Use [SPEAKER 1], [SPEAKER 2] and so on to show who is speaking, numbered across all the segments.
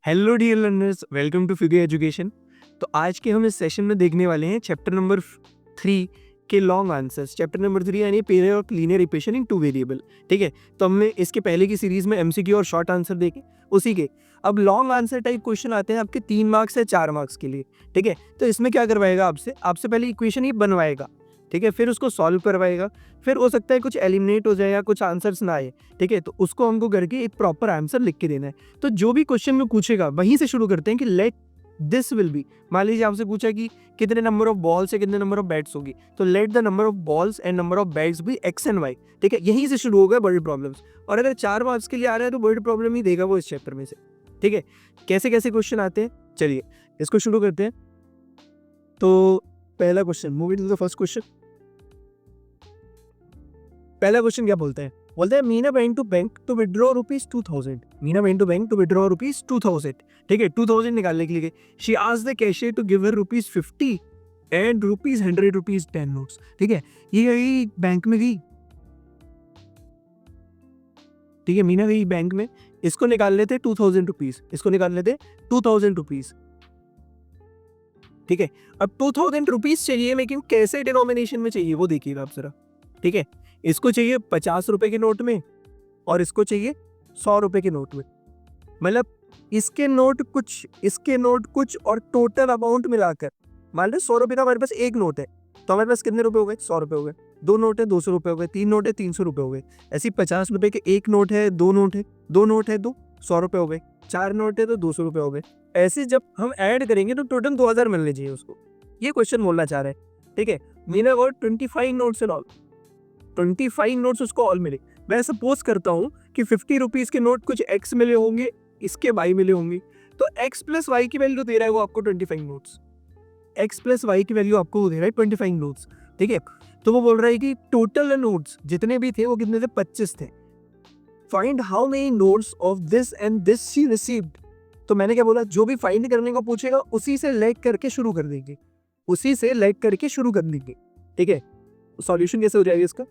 [SPEAKER 1] Hello dear learners, welcome to figure education. तो आज के हम इस सेशन में देखने वाले हैं चैप्टर नंबर 3 के लॉन्ग आंसर्स। चैप्टर नंबर 3 यानी pair of linear equation in two variable. ठीक है, तो हमने इसके पहले की सीरीज में एमसीक्यू और शॉर्ट आंसर देखे, उसी के अब लॉन्ग आंसर टाइप क्वेश्चन आते हैं आपके 3 मार्क्स या 4 मार्क्स के लिए। ठीक है, तो इसमें क्या करवाएगा, आपसे पहले इक्वेशन ही बनवाएगा। ठीक है, फिर उसको सॉल्व करवाएगा, फिर हो सकता है कुछ एलिमिनेट हो जाए या कुछ आंसर्स ना आए। ठीक है, तो उसको हमको करके एक प्रॉपर आंसर लिख के देना है। तो जो भी क्वेश्चन में पूछेगा वहीं से शुरू करते हैं कि लेट दिस विल बी, मान लीजिए आपसे पूछा कि कितने नंबर ऑफ बॉल्स है, कितने नंबर ऑफ बैट्स होगी, तो let the number of balls and number of bats be x and y. ठीक है, यहीं से शुरू होगा वर्ड प्रॉब्लम्स। और अगर 4 मार्क्स के लिए आ रहा है तो वर्ड प्रॉब्लम ही देगा वो इस चैप्टर में से। ठीक है, कैसे कैसे क्वेश्चन आते हैं, चलिए इसको शुरू करते हैं। तो पहला question, moving to the first question. पहला क्वेश्चन क्या बोलते हैं Meena went to bank to withdraw rupees 2000। Meena went to bank to withdraw rupees 2000। ठीक है, 2000 निकालने के लिए she asked the cashier to give her rupees 50 and rupees 100 rupees 10 notes. ठीक है, ये गई बैंक में गई। ठीक है, मीना गई बैंक में, इसको निकाल लेते 2000 रुपीज, इसको निकाल लेते 2000 रुपीज। ठीक है, अब 2000 रुपीज चाहिए, लेकिन कैसे डिनोमिनेशन में चाहिए वो देखिएगा आप जरा। ठीक है, इसको चाहिए 50 रुपए के नोट में और इसको चाहिए 100 रुपए के नोट में। मतलब इसके नोट कुछ, इसके नोट कुछ, और टोटल अमाउंट मिलाकर मान लो 100 रुपए का हमारे पास एक नोट है, तो हमारे पास कितने रुपए हो गए, 100 रुपए हो गए। 2 नोट है 200 रुपए हो गए, 3 नोट है 300 रुपए हो गए। ऐसे 50 रुपए के एक नोट है, 2 नोट है, 2 नोट है, 100 रुपए हो गए, 4 नोट है तो 200 रुपए हो गए। ऐसे जब हम ऐड करेंगे तो टोटल 2000 मिलने चाहिए उसको। ये क्वेश्चन बोलना चाह रहे हैं। ठीक है, Meena got 25 notes and all, 25 notes उसको ऑल मिले। मैं सपोज करता हूँ कि 50 रुपीज के नोट कुछ एक्स मिले होंगे, इसके वाई मिले होंगे, तो एक्स प्लस वाई की वैल्यू दे रहा है वो आपको 25 नोट्स। एक्स प्लस वाई की वैल्यू आपको दे रहा है 25 नोट्स। ठीक है, तो वो बोल रहा है कि टोटल नोट्स जितने भी थे वो कितने थे, 25 थे। Find how many notes of this and this she received. तो मैंने क्या बोला, जो भी फाइंड करने को पूछेगा उसी से लेट करके शुरू कर देंगे, उसी से लेट करके शुरू कर देंगे। ठीक है, सॉल्यूशन कैसे हो जाएगा इसका।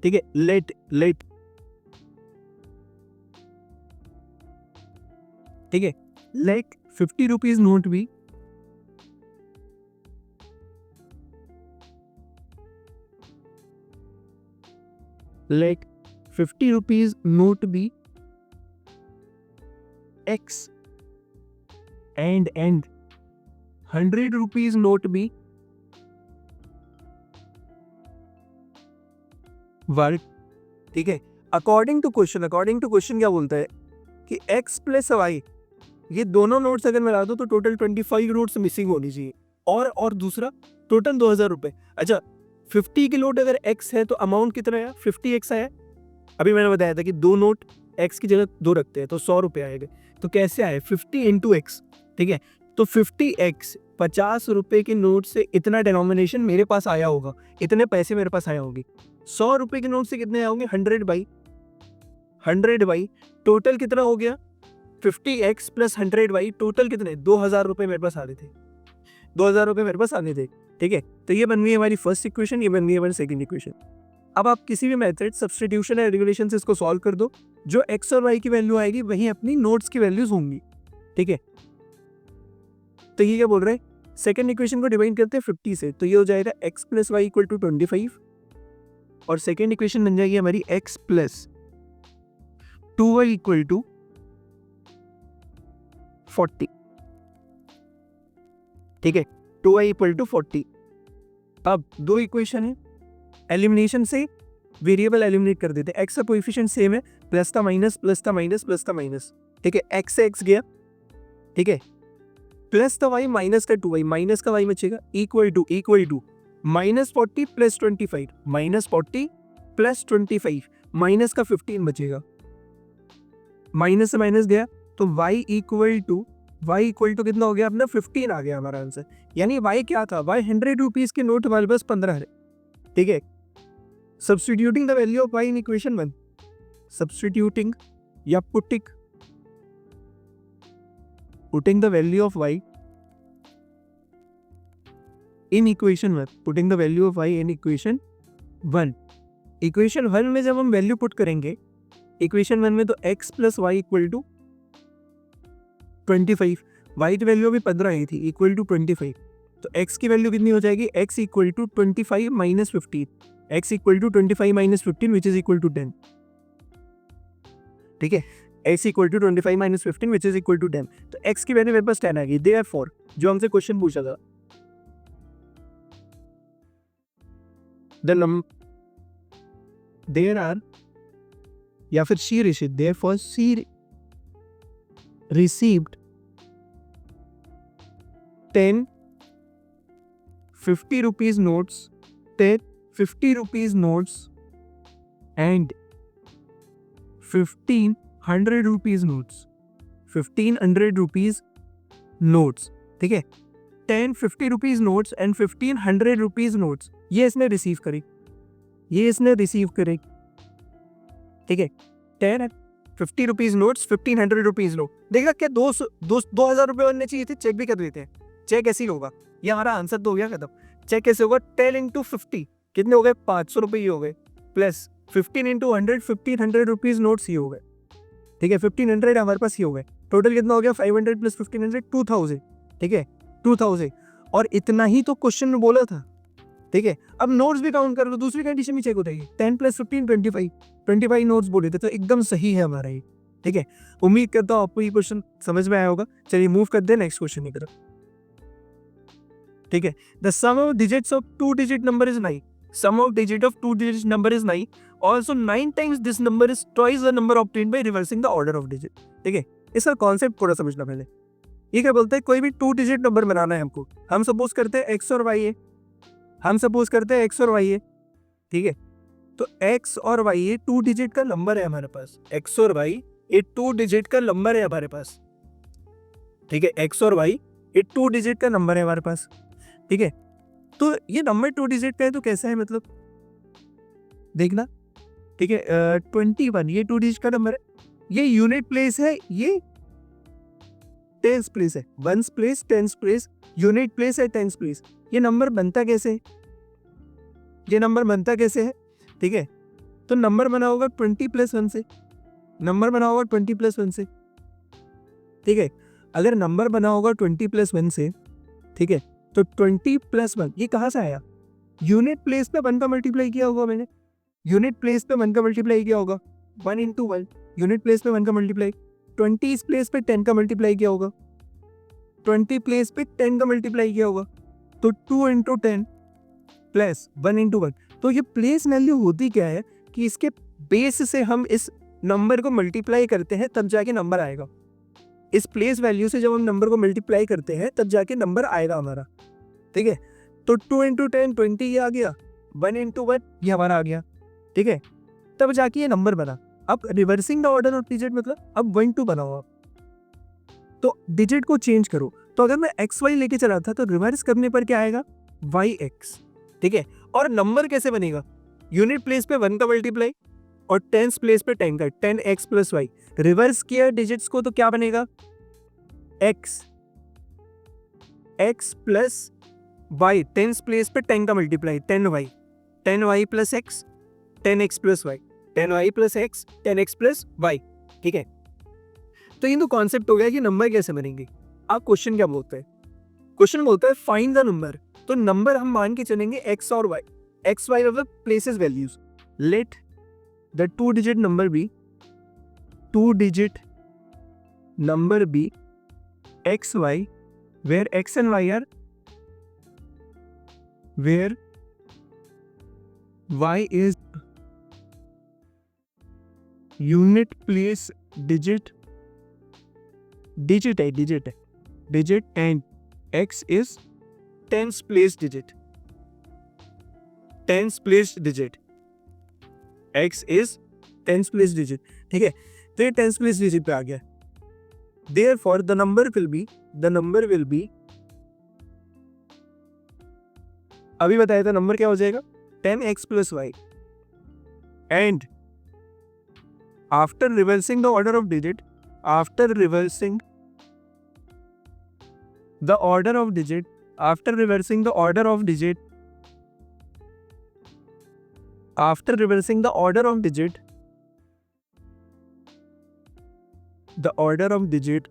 [SPEAKER 1] ठीक है, लेट लेट ठीक है, लेट 50 रुपीज नोट भी लेट 50 रुपीज नोट भी एक्स एंड 100 रुपीज नोट भी वर्ड। ठीक है, अकॉर्डिंग टू क्वेश्चन क्या बोलता है कि x प्लस वाई, ये दोनों नोट्स अगर मिला दो तो टोटल 25 नोट्स मिसिंग होनी चाहिए, और दूसरा टोटल 2000 रुपए। अच्छा, 50 के नोट अगर x है तो अमाउंट कितना आया, 50x आया। अभी मैंने बताया था कि 2 नोट x की जगह 2 रखते हैं तो 100 रुपए आएगा। तो कैसे आए, 50 इंटू एक्स। ठीक है, तो 50x 50 रुपए के नोट से इतना डिनोमिनेशन मेरे पास आया होगा, इतने पैसे मेरे पास आया होगी। 100 रुपए के नोट से कितने आए होंगे, 100 बाई टोटल कितना हो गया, 50x प्लस 100 बाई टोटल कितने, 2000 रुपए मेरे पास आ रहे थे, 2000 रुपए मेरे पास आने थे। ठीक है, तो ये बन गई हमारी फर्स्ट इक्वेशन, ये बन गई हमारी सेकंड इक्वेशन। अब आप किसी भी मेथड, सब्स्टिट्यूशन या रेगुलेशन से इसको सॉल्व कर दो, जो x और y की वैल्यू आएगी वही अपनी नोट्स की वैल्यूज होंगी। ठीक है, तो ये क्या बोल रहे हैं, सेकंड इक्वेशन को डिवाइड करते हैं 50 से, तो ये हो जाएगा x plus y equal to 25, और सेकेंड इक्वेशन बन जाएगी हमारी x plus 2y equal to 40। ठीक है, 2y इक्वल टू 40। अब 2 इक्वेशन है, एलिमिनेशन से वेरिएबल एलिमिनेट कर देते हैं। x का कोएफिशिएंट सेम है, प्लस था माइनस, प्लस था माइनस, प्लस था माइनस। ठीक है, x से x गया। ठीक है, प्लस था y, माइनस का 2y, माइनस का y बचेगा, equal to minus 40 plus 25, minus 40 plus 25, minus का 15 बचेगा, माइनस से माइनस गया तो y इक्वल टू कितना हो गया अपना, 15 आ गया हमारा आंसर। यानी y क्या था, y 100 रुपीज के नोट हमारे पास 15 है। ठीक है, substituting the value of y in equation 1, substituting या putting the value of y in equation 1, putting the value of y in equation 1। Equation 1 में जब हम वैल्यू पुट करेंगे इक्वेशन 1 में, तो x plus y equal to 25, y की value अभी 15 आई थी, इक्वल टू 25, तो x की वैल्यू कितनी हो जाएगी, x equal to 25 minus 15, x equal to 25 minus 15 which is equal to 10, ठीक है, x equal to 25 minus 15 which is equal to 10, तो x की वैल्यू मेरे पास 10 आ गई। देयरफॉर जो हमसे क्वेश्चन पूछा था, देयर आर, या फिर she received, therefore she received 10 50 rupees notes, 10 50 rupees notes and 1500 rupees notes, 1500 rupees notes, ठीक है, 10 50 rupees notes and 1500 rupees notes, ये इसने रिसीव करी, ये इसने रिसीव करी, ठीक है, 10 50 रुपीज नोट्स, 1500 रुपीज नोट। देखा क्या 2000 रुपये बनने चाहिए थे, चेक भी कर देते हैं, चेक ऐसे ही होगा, ये हमारा आंसर तो हो गया खत्म। चेक कैसे होगा, 10 इंटू 50 कितने हो गए, 500 रुपये ही हो गए, प्लस 15 इंटू 100 1500 रुपीज नोट्स ही हो गए, ठीक है, 1500 हमारे पास ही हो गए, टोटल कितना हो गया 500 प्लस 1500 2000, ठीक है 2000, और इतना ही तो क्वेश्चन में बोला था, ठीक है। अब नोट्स भी काउंट कर लो, दूसरी कंडीशन भी चेक हो जाएगी, 10 प्लस 15 25 नोट्स बोले थे, तो एकदम सही है हमारा ये, ठीक है। उम्मीद करता हूँ आपको ये क्वेश्चन समझ में आया होगा। चलिए मूव करते हैं नेक्स्ट क्वेश्चन की तरफ, ठीक है। The sum of digits of 2 digit number is 9, sum of digit of 2 digit number is 9, also 9 times this number is twice the number obtained by reversing the order of digit, ठीक है। इसका concept थोड़ा समझना पहले। ये क्या बोलते हैं, कोई भी 2 डिजिट नंबर बनाना है हमको, हम सपोज करते हैं x और y है, हम सपोज करते हैं x और y है, ठीक है, तो x और y ये 2 डिजिट का नंबर है हमारे पास, x और y ये 2 डिजिट का नंबर है हमारे पास, ठीक है, x और y ये 2 डिजिट का नंबर है हमारे पास, ठीक है। तो ये नंबर 2 डिजिट का है, तो कैसा है मतलब देखना, ठीक है, 21 ये 2 डिजिट का नंबर है, ये यूनिट प्लेस है, ये टेंस प्लेस है, ones place tens place, unit place है टेंस प्लेस। ये नंबर बनता कैसे है, ये नंबर बनता कैसे है, ठीक है, तो नंबर बना होगा 20 प्लस 1 से, नंबर बना होगा 20 प्लस 1 से, ठीक है। अगर नंबर बना होगा 20 प्लस 1 से, ठीक है, तो 20 प्लस 1 ये कहाँ से आया, यूनिट प्लेस पे 1 का मल्टीप्लाई किया होगा मैंने, यूनिट प्लेस पे 1 का मल्टीप्लाई किया होगा, 1 इंटू 1 यूनिट प्लेस पे 1 का मल्टीप्लाई, 20 इस प्लेस पे 10 का मल्टीप्लाई किया होगा, 20 प्लेस पे 10 का मल्टीप्लाई किया होगा, तो 2 इंटू 10 प्लस 1 इंटू 1। तो ये प्लेस वैल्यू होती क्या है कि इसके बेस से हम इस नंबर को मल्टीप्लाई करते हैं तब जाके नंबर आएगा, इस प्लेस वैल्यू से जब हम नंबर को मल्टीप्लाई करते हैं तब जाके नंबर आएगा हमारा, ठीक है। तो 2 इंटू 10 20 ये आ गया, 1 इंटू 1 ये हमारा आ गया, ठीक है, तब जाके ये नंबर बना। अब reversing the order of digit मतलब अब 1 2 बनाओ आप, तो डिजिट को चेंज करो, तो अगर मैं एक्स वाई लेके चला था तो रिवर्स करने पर क्या आएगा, वाई एक्स, ठीक है। और नंबर कैसे बनेगा, यूनिट प्लेस पे 1 का मल्टीप्लाई और टेंस प्लेस पे 10 का, 10x प्लस वाई, रिवर्स किया डिजिट्स को तो क्या बनेगा, x x plus y, tens place पे 10 का multiply 10y plus x 10x plus y, 10y plus x 10x plus y, ठीक है। तो ये तो कॉन्सेप्ट हो गया कि नंबर कैसे बनेंगे। आप क्वेश्चन क्या बोलते हैं, क्वेश्चन बोलता है फाइंड द नंबर, तो नंबर हम मान के चलेंगे x और y, x y मतलब places values, let the 2 digit number be, 2 digit number be x y where x and y are, where y is unit place digit and x is tens place digit, tens place digit, x is tens place digit, ठीक है। तो ये tens place digit पे आ गया, therefore the number will be अभी बताया था number क्या हो जाएगा, 10x plus y, and after reversing the order of digit, after reversing the order of digit, after reversing the order of digit, after reversing the order of digit, the order of digit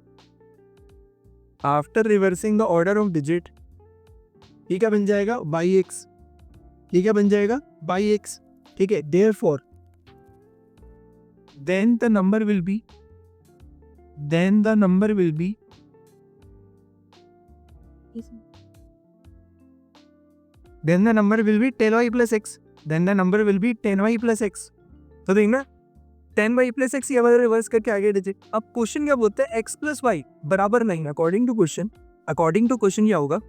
[SPEAKER 1] after reversing the order of digit, ये क्या बन जाएगा by x, ये क्या बन जाएगा by x, ठीक है। Therefore then the number will be then the number will be then the number will be 10y plus x, then the number will be 10y plus x। तो देखना 10y plus x ये वाला reverse करके आगे digit. अब question क्या बोलते हैं x plus y बराबर नहीं, अकॉर्डिंग टू क्वेश्चन क्या होगा,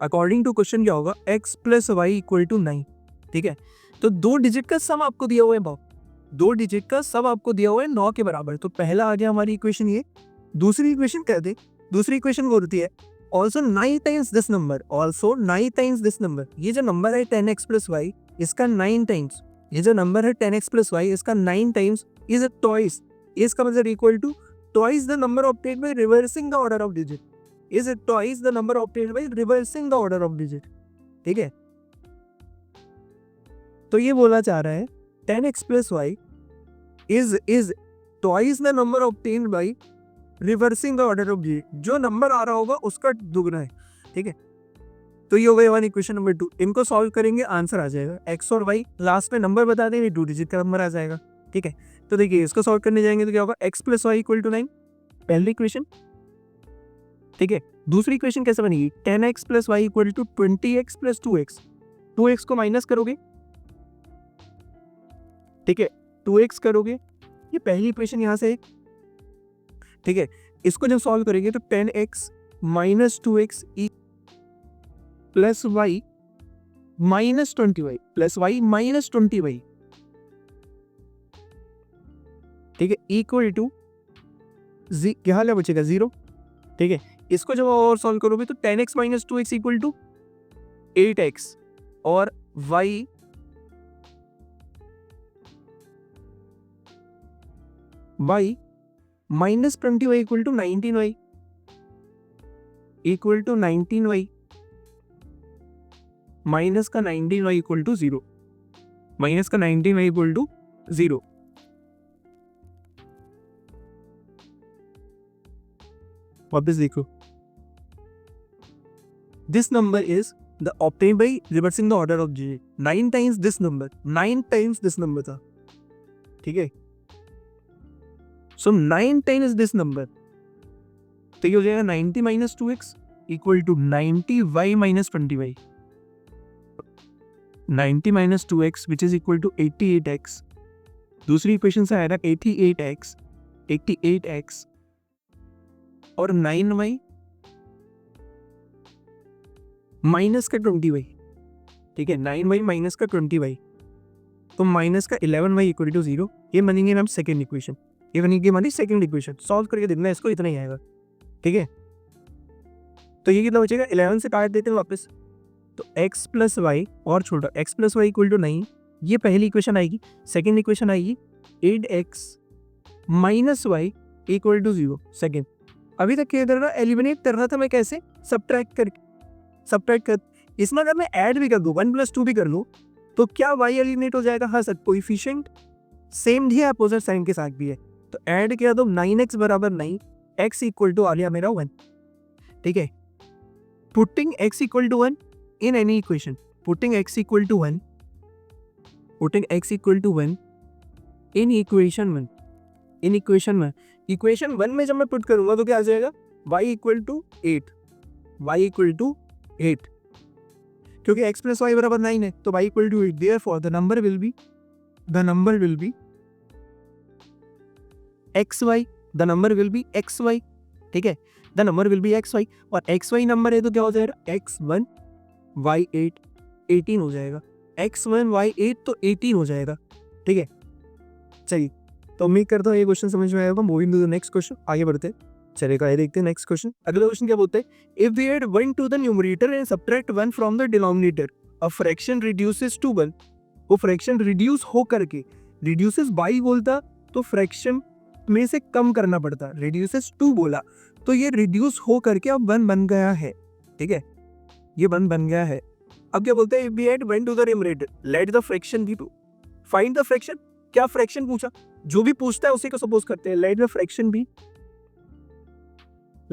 [SPEAKER 1] अकॉर्डिंग टू क्वेश्चन क्या होगा, x plus y equal to 9, ठीक है। तो दो डिजिट का सम आपको दिया हुआ है भाव, दो डिजिट का सब आपको दिया हुआ है 9 के बराबर। तो पहला आ गया हमारी इक्वेशन ये। दूसरी इक्वेशन कह दे, दूसरी इक्वेशन वो होती है also 9 times this number, also 9 times this number. ये जो नंबर है 10x प्लस वाई इसका 9 टाइम्स, ये जो नंबर है 10x प्लस वाई इसका 9 टाइम्स इज ट्वाइस, इसका मतलब equal to twice the number obtained by reversing the order of digit, is twice the number obtained by reversing the order of digit, ठीक है। तो ये बोला चाह रहा है 10x plus y is twice the number obtained by reversing the order of digit। जो number आ रहा होगा उसका दुगना है, ठीक है। तो ये हो गई हमारी इक्वेशन नंबर 2। इनको सॉल्व करेंगे आंसर आ जाएगा, x और y लास्ट में नंबर बता देंगे 2 डिजिट का नंबर आ जाएगा, ठीक है। तो देखिए इसको सॉल्व करने जाएंगे तो क्या होगा x plus y equal to 9, पहली इक्वेशन, ठीक है। दूसरी इक्वेशन कैसे बनेगी 10x plus y equal to 20x plus 2x, 2x को माइनस करोगे, ठीक है, 2x करोगे, ये पहली इक्वेशन यहाँ से, ठीक है। इसको जब सॉल्व करेंगे तो 10x minus 2x plus y minus 20y plus y minus 20y, ठीक है, इक्वल टू यहाँ क्या बचेगा 0, ठीक है। इसको जब और सॉल्व करोगे तो 10x minus 2x equal to 8x और y y minus 20y equal to 19y, equal to 19y minus का 19y इक्वल टू 0, माइनस का 19y इक्वल टू 0। वापस देखो, this number is the obtained by reversing the order of digit, 9 times this number, 9 times this number था, ठीक है। सो 9 times this number, तो ये हो जाएगा 90 minus 2x equal to 90y minus 20y, 90 minus 2x which is equal to 88x। दूसरी equation से आएगा 88x, 88x और 9y माइनस का 20y, ठीक है, 9y माइनस का 20y, तो माइनस का 11y इक्वल टू 0। ये बनेंगे हम सेकेंड इक्वेशन, ये बनेगी हमारी सेकेंड इक्वेशन। सॉल्व करके देखना इसको, इतना ही आएगा, ठीक है। तो ये कितना बचेगा, 11 से काट देते हैं वापस, तो x प्लस वाई और छोटा x plus y equal to 9, ये पहली इक्वेशन आएगी। सेकेंड इक्वेशन आएगी 8x minus y equal to 0, second. अभी तक क्या करना, एलिमिनेट करना था मैं, कैसे सब्ट्रैक्ट कर, इसमें अगर मैं ऐड भी कर दूँ 1 प्लस 2 भी कर लूँ तो क्या y एलिमिनेट हो जाएगा, हाँ सर, कोएफिशिएंट सेम भी है, अपोजिट साइन के साथ भी है, तो ऐड किया तो 9x बराबर 9, x इक्वल टू आ गया मेरा 1, ठीक है। Putting x equal to 1 in any equation, putting x equal to 1 in equation 1, in equation 1, equation 1 में जब मैं पुट करूंगा तो क्या आ जाएगा, y equal to 8, y equal to 8, क्योंकि x प्लस वाई बराबर 9 है तो y equal to 8, therefore the number will be xy, the number will be xy, ठीक है, the number will be xy, और xy नंबर है तो क्या हो जाएगा, x1 y8 18 हो जाएगा, x1 y8 तो 18 हो जाएगा, ठीक है। चलिए, तो उम्मीद करता हूँ ये क्वेश्चन समझ में आएगा। Moving to the next question, आगे बढ़ते हैं। चलेगा, ये देखते हैं नेक्स्ट क्वेश्चन। अगला क्वेश्चन क्या बोलते हैं, if we add 1 to the numerator and subtract 1 from the denominator, a fraction reduces to 1। वो फ्रैक्शन रिड्यूस हो करके, रिड्यूसेस बाई बोलता तो फ्रैक्शन में से कम करना पड़ता, रिड्यूसेस टू बोला तो ये रिड्यूस हो करके अब 1 बन गया है, ठीक है, ये 1 बन गया है। अब क्या बोलते हैं, if we add 1 to the numerator let the fraction be 2, find the fraction. क्या फ्रैक्शन पूछा, जो भी पूछता है उसी को सपोज करते हैं, let the fraction be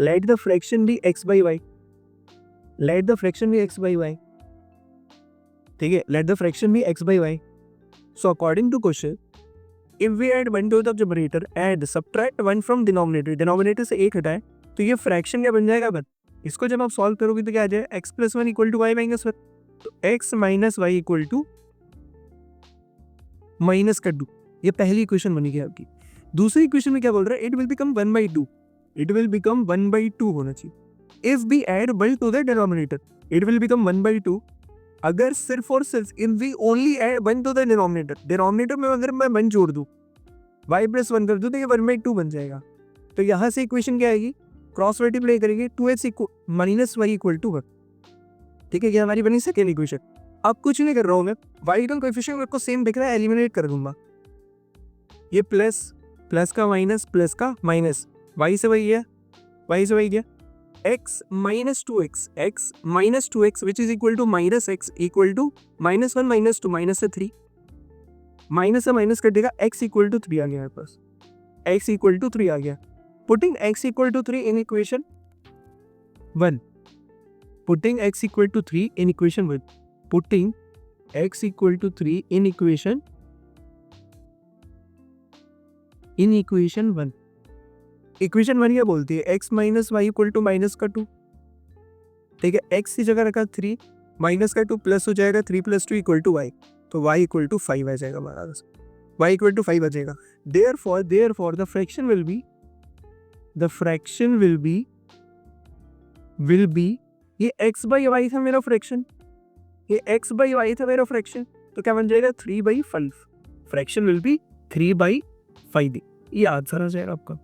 [SPEAKER 1] let the fraction be x by y, let the fraction be x by y, ठीक है, let the fraction be x by y. So according to question, if we add 1 to the numerator and subtract 1 from denominator, denominator से 1 हटाए तो ये fraction क्या बन जाएगा बन, इसको जब आप सॉल्व करोगे तो क्या आ जाएगा, x plus 1 equal to y minus 1, तो x minus y equal to minus कर दू, ये पहली इक्वेशन बनी गई आपकी. दूसरी इक्वेशन में क्या बोल रहा है, it will become 1/2, it will become 1/2 होना चाहिए. If we add 1 to the denominator it will become 1/2. अगर सिर्फ और सिर्फ if we only add 1 to the denominator, denominator में अगर मैं 1 जोड़ दूं, y प्लस 1 कर दूं तो ये 1/2 बन जाएगा. तो यहाँ से इक्वेशन क्या आएगी, क्रॉस मल्टीप्लाई करेंगे 2x minus y equal to 1. ठीक है, ये हमारी बनी सेकेंड इक्वेशन. अब कुछ नहीं कर रहा हूँ मैं, y का कोएफिशिएंट मेरे को सेम दिख रहा है, एलिमिनेट कर दूंगा. ये प्लस प्लस का माइनस, प्लस का माइनस, y से वही है, y से वही गया, x minus 2x, x minus 2x which is equal to minus x equal to minus 1 minus 2 minus से 3, माइनस से माइनस कर देगा, x इक्वल टू 3 आ गया मेरे पास, x इक्वल टू 3 आ गया. Putting x equal to 3 in equation 1, putting x equal to 3 in equation 1, putting x equal to 3 in equation 1. Equation 1 क्या बोलती है, x minus y equal to minus का 2. ठीक है, x की जगह रखा 3, माइनस का 2 प्लस हो जाएगा, 3 प्लस 2 इक्वल टू वाई, तो y इक्वल टू 5 आ जाएगा हमारा, y इक्वल टू 5 आ जाएगा. Therefore the fraction will be ये x बाई वाई था मेरा फ्रैक्शन, ये x बाई वाई था मेरा फ्रैक्शन, तो क्या बन जाएगा 3/5. Fraction will be 3/5. ये आंसर आ जाएगा आपका,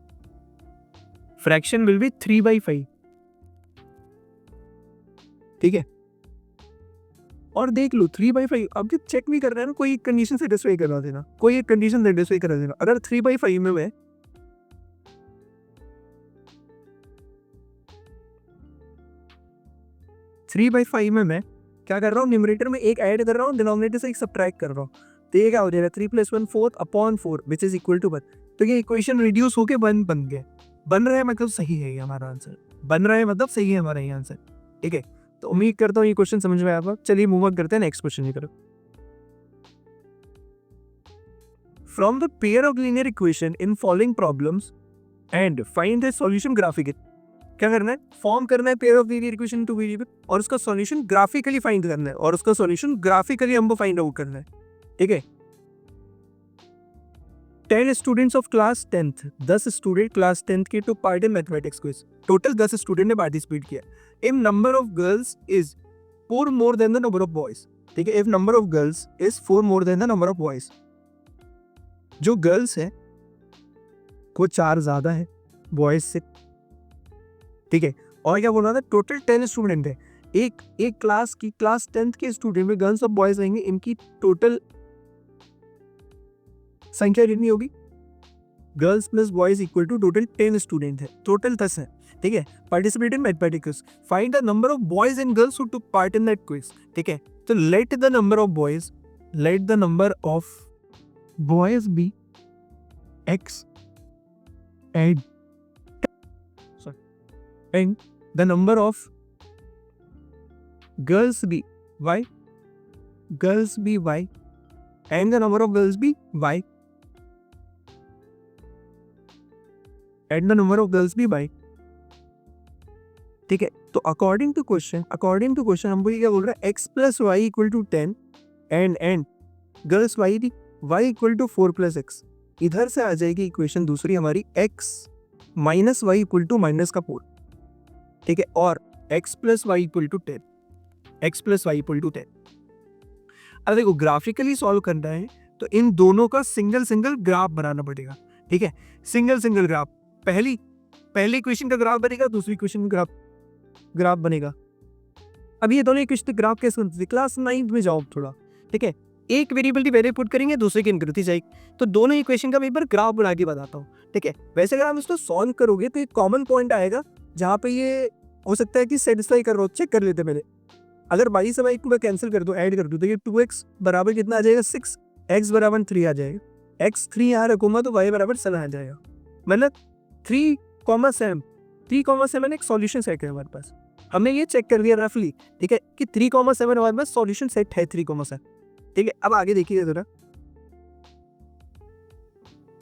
[SPEAKER 1] फ्रैक्शन विल बी 3/5. ठीक है, और देख लो 3/5, अब जब चेक भी कर रहे हैं ना, कोई एक कंडीशन सेटिस्फाई करा देना, कोई एक कंडीशन सेटिस्फाई करा देना. अगर 3/5 में मैं 3/5 में मैं क्या कर रहा हूँ, न्यूमरेटर में एक ऐड कर रहा हूँ, डिनोमिनेटर से एक सब्ट्रैक्ट कर रहा हूँ, तो ये क्या हो जाएगा 3 + 1 4 upon 4 which is equal to 1. तो ये इक्वेशन रिड्यूस होके 1 बन गया, बन रहा है मतलब सही है ये हमारा आंसर, बन रहा है मतलब सही है हमारा ये आंसर. ठीक है, तो उम्मीद करता हूँ ये क्वेश्चन समझ में आया होगा. चलिए मूव ऑन करते हैं नेक्स्ट क्वेश्चन की तरफ. From the pair of linear equation in following problems and find the solution graphically. क्या करना है, फॉर्म करना है pair of linear equation two variable और उसका सॉल्यूशन ग्राफिकली फाइंड करना है, और उसका सॉल्यूशन ग्राफिकली हमको फाइंड आउट करना है. ठीक है, 10 students of class 10th, 10 student class 10th के took part in mathematics quiz. Total 10 student ने पार्टिसिपेट किया. If number of girls is 4 more than the number of boys. ठीक है, if number of girls is 4 more than the number of boys, जो girls है वो 4 ज्यादा है boys से. ठीक है, और क्या बोल रहा था, टोटल 10 स्टूडेंट है, एक क्लास की, क्लास 10th के स्टूडेंट में गर्ल्स और बॉयज रहेंगे, इनकी टोटल संख्या कितनी होगी, girls plus boys equal to total 10 student है, टोटल 10 है. ठीक है, participate in mathematics, find the number of boys and girls who took part in that quiz. ठीक है, तो let the number of boys be x and the number of girls be y, and the number of girls be y, and the number of girls be y. ठीक है, तो according to question हमको ये क्या बोल रहा है, x plus y equal to 10 and girls y equal to 4 + x. इधर से आ जाएगी इक्वेशन दूसरी हमारी, x minus y equal to minus का 4. ठीक है, और x plus y equal to 10, अब देखो ग्राफिकली सॉल्व करना है तो इन दोनों का सिंगल ग्राफ बनाना पड़ेगा. ठीक है, सिंगल ग्राफ, पहली इक्वेशन का ग्राफ बनेगा, दूसरी इक्वेशन का ग्राफ बनेगा. अब ये दोनों इक्वेशन ग्राफ कैसे बनते हैं, क्लास 9th में जाओ थोड़ा. ठीक है, एक वेरिएबल की वैल्यू पुट करेंगे, दूसरे की इनक्रीज जाएगी, तो दोनों इक्वेशन का मैं एक बार ग्राफ बना के बताता हूँ. ठीक है, वैसे अगर आप इसको सॉल्व करोगे तो एक कॉमन पॉइंट आएगा जहाँ पे ये हो सकता है कि सेटिस्फाई कर रहा हो. चेक कर लेते पहले, अगर 22 से मैं कैंसिल कर दूँ, ऐड कर दूँ, तो ये 2x बराबर कितना आ जाएगा 6, x बराबर 3 आ जाएगा, x 3 यहाँ रखूंगा तो y बराबर 7 आ जाएगा, मतलब 3, 7 3,7 एक सॉल्यूशन सेट है हमारे पास, हमने ये चेक कर लिया रफली, ठीक है, कि 3,7 हमारे पास सॉल्यूशन सेट है 3,7, ठीक है। अब आगे देखिए जरा,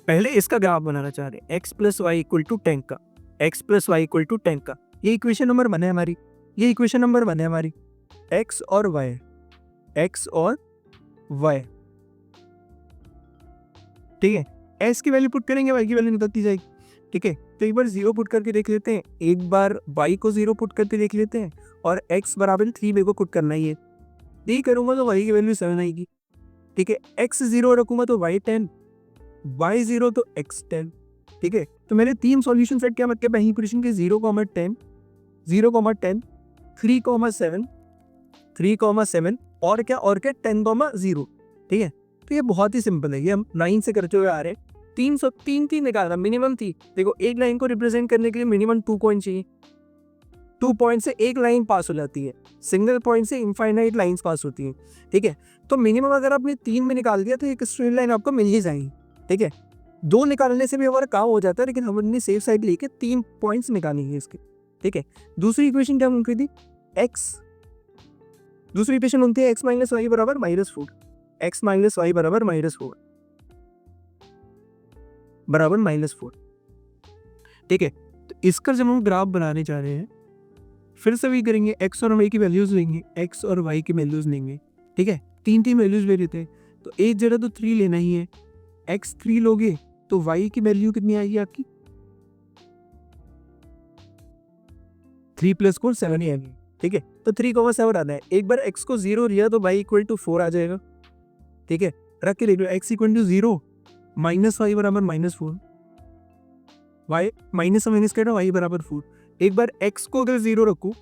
[SPEAKER 1] पहले इसका ग्राफ बनाना चाह रहे हैं, x plus y equal to 10 का, x plus y equal to 10 का, ये इक्वेशन नंबर 1 है हमारी, ये इक्वेशन नंबर 1 है हमारी, x और y, x और y, ठीक है। s की वैल्यू पुट करेंगे, y की वैल्यू निकलती जाएगी, ठीक है। तो एक बार 0 पुट करके देख लेते हैं, एक बार y को 0 पुट करके देख लेते हैं, और x बराबर 3 मेरे को पुट करना ही है, 3 करूंगा तो y की वैल्यू 7 आएगी, ठीक है। x 0 रखूंगा तो y 10, y 0 तो x 10, ठीक है। तो मैंने 3 सॉल्यूशन सेट क्या मतलब पहली इक्वेशन के 0,10, 0,10, 3,7, 3,7 और क्या 10,0, ठीक है। तो ये बहुत ही सिंपल है, ये हम 9 से करते हुए आ रहे हैं। 3 निकालना मिनिमम थी, देखो एक लाइन को रिप्रेजेंट करने के लिए मिनिमम 2 पॉइंट चाहिए, 2 पॉइंट से एक लाइन पास हो जाती है, सिंगल पॉइंट से इनफाइनाइट लाइंस पास होती हैं, ठीक है। तो मिनिमम अगर आपने 3 में निकाल दिया तो एक स्ट्रेट लाइन आपको मिल ही जाएगी, ठीक है। 2 निकालने से भी हमारा काम हो जाता है, लेकिन हमने सेफ साइड लेके 3 पॉइंट्स निकालेंगे इसके, ठीक है। दूसरी इक्वेशन क्या उनकी थी, दूसरी इक्वेशन उनकी है x माइनस वाई बराबर -4, x माइनस वाई बराबर -4, बराबर -4, ठीक है। तो इसका जब हम ग्राफ बनाने जा रहे हैं, फिर से वही करेंगे, x और y की वैल्यूज लेंगे, x और y की वैल्यूज लेंगे, ठीक है। 3 वैल्यूज ले लेते हैं, तो एक जगह तो 3 लेना ही है, x 3 लोगे तो y की वैल्यू कितनी आएगी आपकी, 3 + 4 7 ही आएगी, ठीक है। तो 3,7 आना है, एक बार x को 0 लिया तो y इक्वल टू 4 आ जाएगा, ठीक है। रख के देख लो, x equal to 0 minus y बराबर -4, y माइनस माइनस कर रहा, y बराबर 4। एक बार x को अगर 0 रखूँ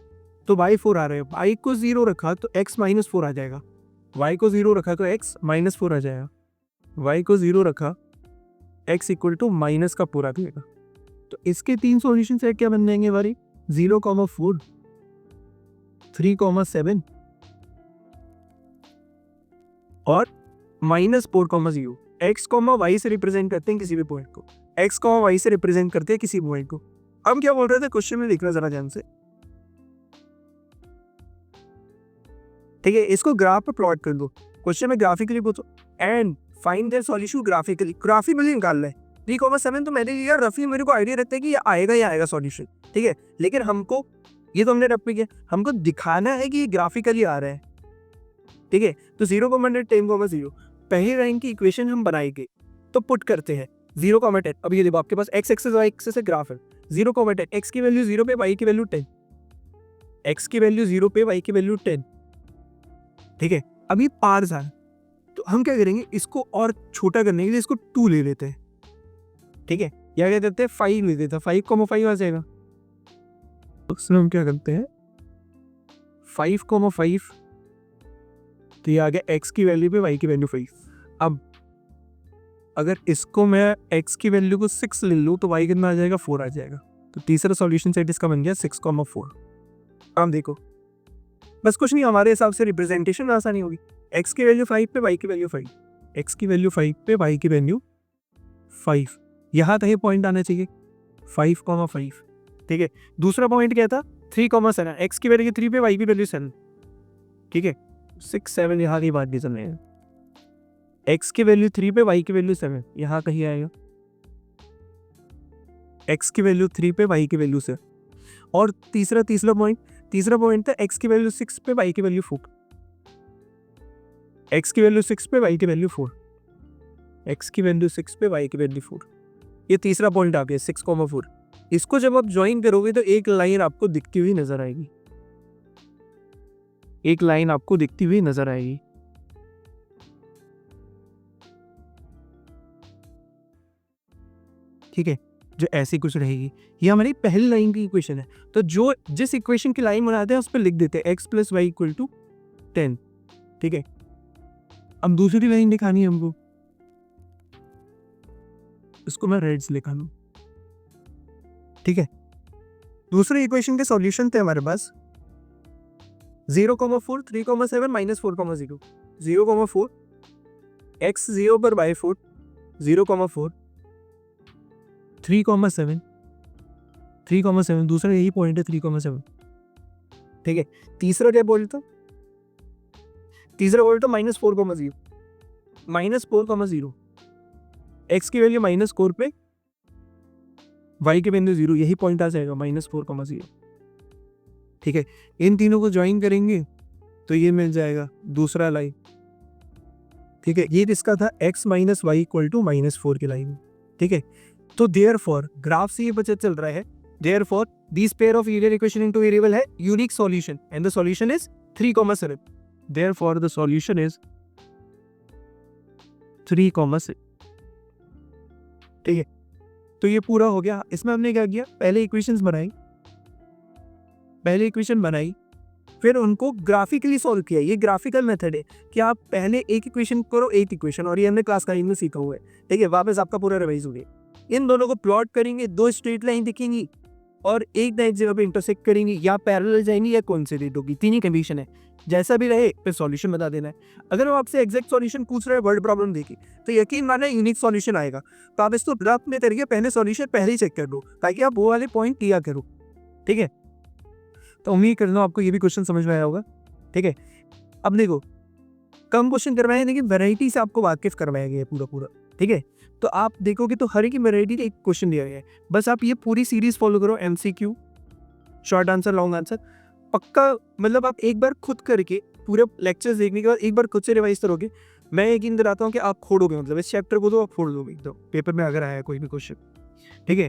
[SPEAKER 1] तो y 4 आ रहा है, y को 0 रखा तो x -4 आ जाएगा, y को 0 रखा तो x -4 आ जाएगा, y को 0 रखा x इक्वल टू माइनस का पूरा देगा। तो इसके 3 सॉल्यूशन सेट क्या बन जाएंगे हमारी, 0,4, 3,7 और -4,0। x, y से रिप्रेजेंट करते हैं किसी भी पॉइंट को, x, y से रिप्रेजेंट करते हैं किसी पॉइंट को। हम क्या बोल रहे थे क्वेश्चन में, देखना जरा ध्यान से, ठीक है। इसको ग्राफ पे प्लॉट कर दो, क्वेश्चन में ग्राफिकली पूछो, and find their solution graphically निकालना है। 3,7 तो मैंने लिया रफली, मेरे को आइडिया रहता है कि ये आएगा ही आएगा सॉल्यूशन, ठीक है। लेकिन हमको ये तो हमने रफ पे किया, हमको दिखाना है कि ये ग्राफिकली आ रहा है, ठीक है। तो 0,10,0 पहली लाइन की इक्वेशन हम बनाएंगे, तो पुट करते हैं 0,10। अब ये देखो आपके पास x एक्सिस y एक्सिस से ग्राफ है, 0,10, x की वैल्यू 0 पे, y की वैल्यू 10, x की वैल्यू 0 पे, y की वैल्यू 10, ठीक है। अब ये पार जा, तो हम क्या करेंगे, इसको और छोटा करने के लिए इसको 2 ले लेते हैं, ठीक है। या क्या करते हैं 5 ले देते हैं, 5,5 आ जाएगा। तो हम क्या करते हैं 5,5, तो ये आ गया x की वैल्यू पे y की वैल्यू 5। अब अगर इसको मैं x की वैल्यू को 6 ले लूँ तो y कितना आ जाएगा, 4 आ जाएगा। तो तीसरा सॉल्यूशन सेट इसका बन गया 6,4। अब देखो बस कुछ नहीं, हमारे हिसाब से रिप्रेजेंटेशन आसानी होगी, x की वैल्यू 5 पे y की वैल्यू 5, x की वैल्यू 5 पे y की वैल्यू 5, यहाँ तक ये पॉइंट आना चाहिए 5,5, ठीक है। दूसरा पॉइंट क्या था 3,7, x की वैल्यू 3 पे y की वैल्यू 7, ठीक है। 6 7 यहाँ की बात नहीं चल रही है, x की वैल्यू 3 पे y की वैल्यू 7, यहाँ कहीं आएगा, x की वैल्यू 3 पे y की वैल्यू 7। और तीसरा पॉइंट था x की वैल्यू 6 पे y की वैल्यू 4, x की वैल्यू 6 पे y की वैल्यू 4, x की वैल्यू 6 पे y की वैल्यू 4, ये तीसरा पॉइंट आ गया 6,4। इसको जब आप ज्वाइन करोगे तो एक लाइन आपको दिखती हुई नजर आएगी, एक लाइन आपको दिखती हुई नजर आएगी, ठीक है, जो ऐसी कुछ रहेगी। ये हमारी पहली लाइन की इक्वेशन है, तो जो जिस इक्वेशन की लाइन बनाते हैं उस पर लिख देते हैं x + y = 10, ठीक है। अब दूसरी लाइन दिखानी है हमको, इसको मैं रेड से लिखा लूं, ठीक है। दूसरे इक्वेशन के सॉल्यूशन थे हमारे पास 0,4, 3,7 -4,0, 0,4, x 0 पर y 4, 0,4, 3,7 3,7, दूसरा यही पॉइंट है 3,7, ठीक है। तीसरा क्या बोलता, तीसरा बोलता -4,0, -4,0, एक्स की वैल्यू -4 पे वाई के बिंदु 0, यही पॉइंट आ जाएगा -4,0, ठीक है। इन तीनों को ज्वाइन करेंगे तो ये मिल जाएगा दूसरा लाइन, ठीक है। ये इसका था x - y = -4 की लाइन, ठीक है। तो देयरफॉर ग्राफ से ये पता चल रहा है, therefore this pair of linear equation into variable है unique solution and the solution is 3,7, therefore the solution is 3,6, ठीक है। तो ये पूरा हो गया। इसमें हमने क्या किया, पहले इक्वेशंस बनाई, पहले इक्वेशन बनाई, फिर उनको ग्राफिकली सॉल्व किया। ये ग्राफिकल मेथड है कि आप पहले एक इक्वेशन करो, एक इक्वेशन, और ये हमने क्लास का में सीखा हुआ है, ठीक है। वापस आपका पूरा रिवाइज हो गया। इन दोनों को प्लॉट करेंगे, दो स्ट्रेट लाइन दिखेंगी और एक नई जगह पे इंटरसेक्ट करेंगी, या पैरेलल जाएंगी या कॉन्सिडेंट होगी, तीन ही कंडीशन है। जैसा भी रहे फिर सॉल्यूशन बता देना है। अगर वो आपसे एग्जैक्ट सॉल्यूशन पूछ रहे हैं वर्ड प्रॉब्लम देखी, तो यकीन माना यूनिक सॉल्यूशन आएगा। तो आप इसको रफ में करके पहले सॉल्यूशन पहले ही चेक कर लो, ताकि आप वो वाले पॉइंट लिया करो, ठीक है। तो उम्मीद करता हूँ आपको ये भी क्वेश्चन समझ में आया होगा, ठीक है। अब देखो, कम क्वेश्चन करवाए लेकिन वैरायटी से आपको वाकिफ करवाया गया है पूरा, ठीक है। तो आप देखोगे तो हर एक वैरायटी का एक क्वेश्चन दिया गया है। बस आप ये पूरी सीरीज फॉलो करो, MCQ, short answer, long answer, पक्का। मतलब आप एक बार खुद करके पूरे लेक्चर्स देखने के बाद एक बार खुद से रिवाइज करोगे, मैं यकीन दिलाता हूँ कि आप फोड़ोगे, मतलब इस चैप्टर को तो आप फोड़ दोगे एकदम पेपर में अगर आया कोई भी क्वेश्चन, ठीक है।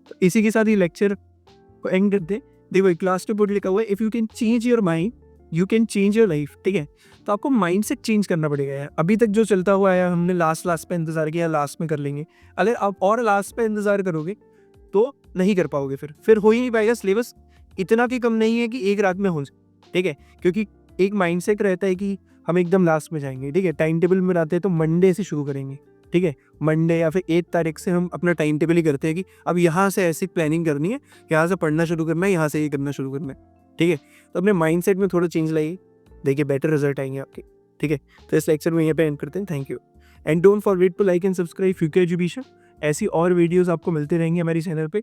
[SPEAKER 1] तो इसी के साथ ये लेक्चर को एंड करते हैं। देखो क्लास 2 बोर्ड लिखा हुआ है, if you can change your mind you can change your life, ठीक है। तो आपको माइंड सेट चेंज करना पड़ेगा यार। अभी तक जो चलता हुआ है, हमने लास्ट पे इंतजार किया, लास्ट में कर लेंगे। अगर आप और लास्ट पे इंतजार करोगे तो नहीं कर पाओगे, फिर हो ही नहीं पाएगा। सिलेबस इतना भी कम नहीं है कि एक रात में हो जाए, ठीक है। क्योंकि एक माइंड सेट रहता है कि हम एकदम लास्ट में जाएंगे, ठीक है। टाइम टेबल में आते हैं तो मंडे से शुरू करेंगे, ठीक है। मंडे या फिर 8 तारीख से हम अपना टाइम टेबल ही करते हैं कि अब यहाँ से ऐसी प्लानिंग करनी है, यहाँ से पढ़ना शुरू करना है, यहाँ से ये करना शुरू करना है, ठीक है। तो अपने माइंडसेट में थोड़ा चेंज लाइए, देखिए बेटर रिजल्ट आएंगे आपके, ठीक है। तो इस लेक्चर में यहाँ पे एंड करते हैं। Thank you and don't forget to like and subscribe फ्यूके education. ऐसी और वीडियोस आपको मिलते रहेंगे हमारी चैनल पे।